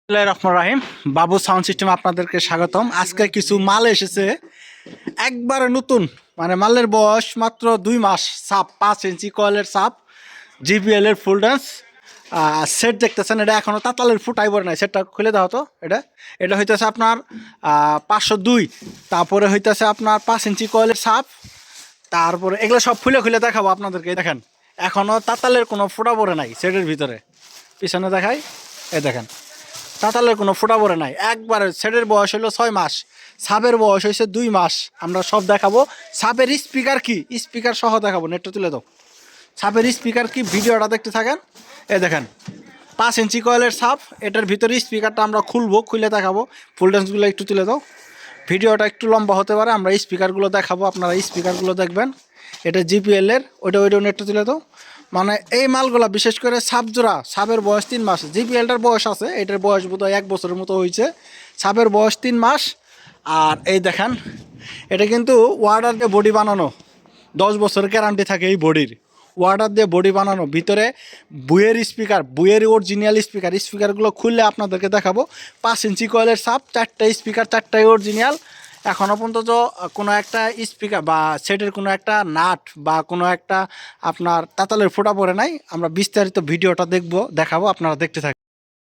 রহমান রাহিম বাবু sound system আপনাদেরকে স্বাগতম। আজকে কিছু মাল এসেছে একবারে নতুন, মানে মালের বয়স মাত্র 2 মাস। সাপ 5 ইঞ্চি কয়েলের সাপ, জিবিএল এর ফুল ডান্স সেট দেখতেছেন। এটা এখনো তাতালের ফুটাই পড়ে নাই। সেটটা খুলে দাও তো। এটা এটা হইতেছে আপনার 502। তারপরে হইতেছে আপনার 5 ইঞ্চি কয়েলের সাপ। তারপরে এগুলো সব খুলে খুলে দেখাবো আপনাদেরকে। দেখেন এখনো তাতালের কোনো ফুটা পড়ে নাই সেটের ভিতরে। পিছনে দেখাই, এই দেখেন তাতালের কোনো ফুটা পড়ে নাই। একবারে সেটের বয়স হলো 6 মাস, সাপের বয়স হয়েছে 2 মাস। আমরা সব দেখাবো। সাপের স্পিকার কি, স্পিকার সহ দেখাবো। নেটটা তুলে দাও। সাপের স্পিকার কি, ভিডিওটা দেখতে থাকেন। এই দেখেন 5 ইঞ্চি কয়েলের সাপ, এটার ভিতরে স্পিকারটা আমরা খুলবো, খুলে দেখাবো। ফুল ডেন্সগুলো একটু তুলে দাও। ভিডিওটা একটু লম্বা হতে পারে, আমরা স্পিকারগুলো দেখাবো, আপনারা স্পিকারগুলো দেখবেন। এটা জিপিএল এর, ওইটা নেটটা তুলে দাও। মানে এই মালগুলা বিশেষ করে সাপ জোড়া, সাপের বয়স 3 মাস। জিপিএলটার বয়স আছে, এটার বয়স বোধহয় 1 বছরের মতো হয়েছে। সাপের বয়স 3 মাস। আর এই দেখেন এটা কিন্তু ওয়ার্ডার দিয়ে বডি বানানো, 10 বছরের গ্যারান্টি থাকে এই বডির। ওয়ার্ডার দিয়ে বডি বানানো, ভিতরে বুয়ের স্পিকার, বুয়ের অরিজিনাল স্পিকার। স্পিকারগুলো খুললে আপনাদেরকে দেখাবো। 5 ইঞ্চি কয়েলের সাপ, 4টা স্পিকার, 4টাই অরিজিনাল। এখনও পর্যন্ত কোনো একটা স্পিকার বা সেটের কোনো একটা নাট বা কোনো একটা আপনার তাতালের ফোঁটা পড়ে নাই। আমরা বিস্তারিত ভিডিওটা দেখাবো, আপনারা দেখতে থাকেন।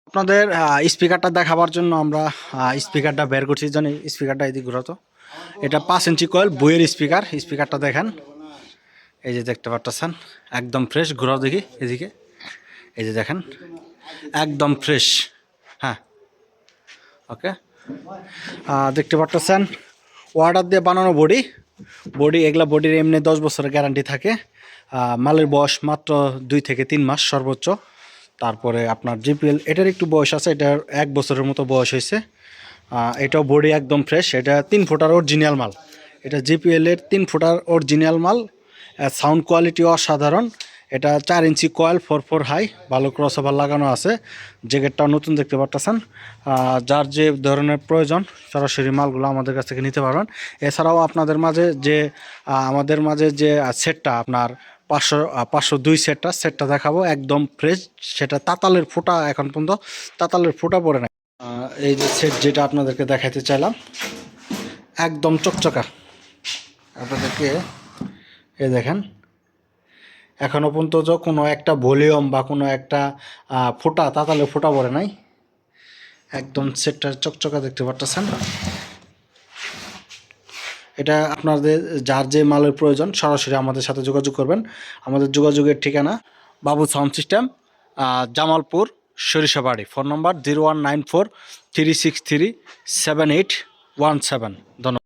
আপনাদের স্পিকারটা দেখাবার জন্য আমরা স্পিকারটা বের করছি। জানি স্পিকারটা এদিকে ঘুরাতো। এটা 5 ইঞ্চি কয়েল বুয়ের স্পিকার। স্পিকারটা দেখেন, এই যে দেখতে পাচ্ছেন একদম ফ্রেশ। ঘোরাও দেখি এদিকে, এই যে দেখেন একদম ফ্রেশ। হ্যাঁ, ওকে। দেখতে পাচ্ছেন ওয়ার্ডার দিয়ে বানানো বডি এগুলা বডির এমনি 10 বছরের গ্যারান্টি থাকে। মালের বয়স মাত্র 2 থেকে 3 মাস সর্বোচ্চ। তারপরে আপনার জিপিএল, এটার একটু বয়স আছে, এটার 1 বছরের মতো বয়স হয়েছে। এটাও বডি একদম ফ্রেশ। এটা 3 ফুটার অরিজিনাল মাল। এটা জিপিএল এর 3 ফুটার অরিজিনাল মাল। সাউন্ড কোয়ালিটি অসাধারণ। এটা 4 ইঞ্চি কয়েল, 4 হাই, ভালো ক্রস ওভার লাগানো আছে। জ্যাকেটটাও নতুন দেখতে পাচ্ছেন। যার যে ধরনের প্রয়োজন সরাসরি মালগুলো আমাদের কাছ থেকে নিতে পারবেন। এছাড়াও আপনাদের মাঝে যে আমাদের মাঝে যে সেটটা আপনার 502 সেটটা দেখাবো একদম ফ্রেশ। সেটা তাতালের ফোঁটা, এখন পর্যন্ত তাতালের ফোঁটা পড়ে না। এই যে সেট যেটা আপনাদেরকে দেখাইতে চাইলাম, একদম চকচকা। আপনাদেরকে এই দেখেন এখনও পর্যন্ত কোনো একটা ভলিউম বা কোনো একটা ফোঁটা, তাতালে ফোঁটা পড়ে নাই। একদম সেটটা চকচকা দেখতে পাচ্ছেন। এটা আপনাদের যার যে মালের প্রয়োজন সরাসরি আমাদের সাথে যোগাযোগ করবেন। আমাদের যোগাযোগের ঠিকানা বাবু sound system, Jamalpur, Sarishabari. Phone নম্বর 0194 363 7817। ধন্যবাদ।